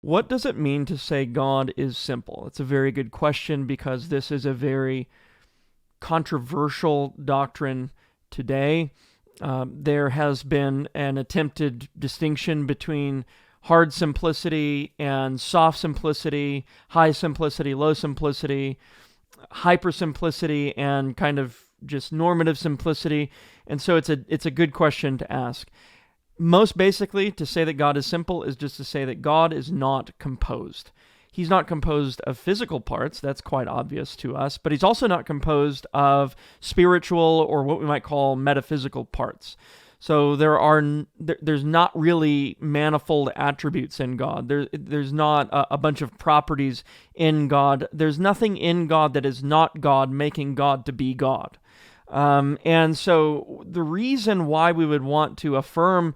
What does it mean to say God is simple? It's a very good question because this is a very controversial doctrine today. There has been an attempted distinction between hard simplicity and soft simplicity, high simplicity, low simplicity, hyper simplicity, and kind of just normative simplicity. And so it's a good question to ask. Most basically, to say that God is simple is just to say that God is not composed. He's not composed of physical parts, that's quite obvious to us, but he's also not composed of spiritual or what we might call metaphysical parts. So there's not really manifold attributes in God. There's not a bunch of properties in God. There's nothing in God that is not God, making God to be God. And so the reason why we would want to affirm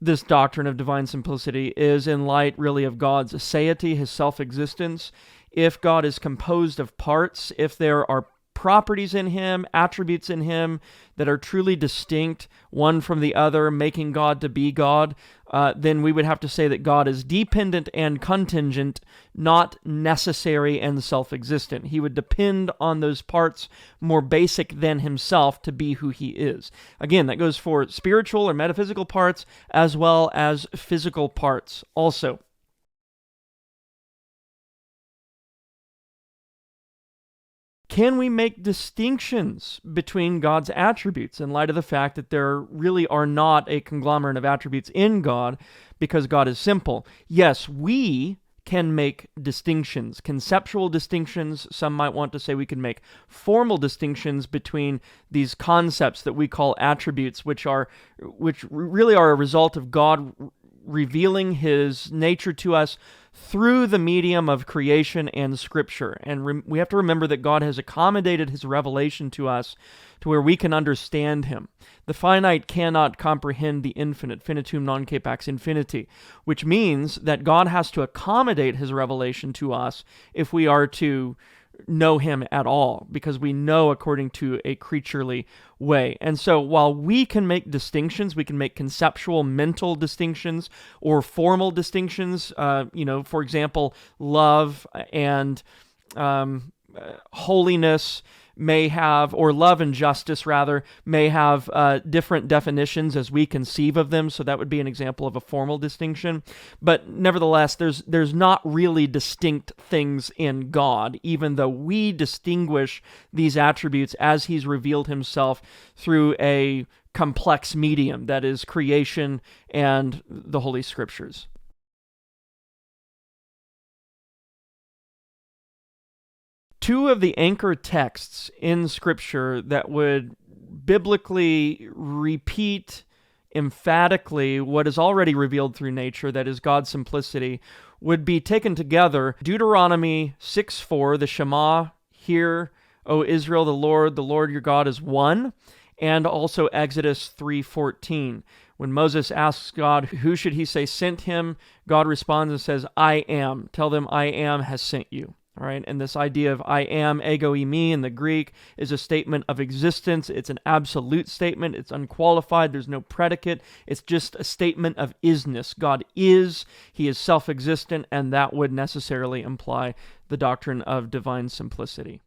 this doctrine of divine simplicity is in light really of God's aseity, his self-existence. If God is composed of parts, if there are properties in him, attributes in him that are truly distinct, one from the other, making God to be God, then we would have to say that God is dependent and contingent, not necessary and self-existent. He would depend on those parts more basic than himself to be who he is. Again, that goes for spiritual or metaphysical parts as well as physical parts also. Can we make distinctions between God's attributes in light of the fact that there really are not a conglomerate of attributes in God because God is simple? Yes, we can make distinctions, conceptual distinctions. Some might want to say we can make formal distinctions between these concepts that we call attributes, which really are a result of God revealing his nature to us through the medium of creation and Scripture. And we have to remember that God has accommodated his revelation to us to where we can understand him. The finite cannot comprehend the infinite, finitum non capax infinity, which means that God has to accommodate his revelation to us if we are to know him at all, because we know according to a creaturely way. And so while we can make distinctions, we can make conceptual mental distinctions or formal distinctions, for example, love and holiness may have, or love and justice rather, may have different definitions as we conceive of them, so that would be an example of a formal distinction. But nevertheless, there's not really distinct things in God, even though we distinguish these attributes as he's revealed himself through a complex medium, that is creation and the Holy Scriptures. Two of the anchor texts in Scripture that would biblically repeat emphatically what is already revealed through nature, that is God's simplicity, would be taken together. Deuteronomy 6:4, the Shema, hear, O Israel, the Lord your God is one, and also Exodus 3:14. When Moses asks God, who should he say sent him, God responds and says, I am. Tell them I am has sent you. All right, and this idea of I am, ego eimi in the Greek, is a statement of existence. It's an absolute statement. It's unqualified. There's no predicate. It's just a statement of isness. God is, he is self-existent, and that would necessarily imply the doctrine of divine simplicity.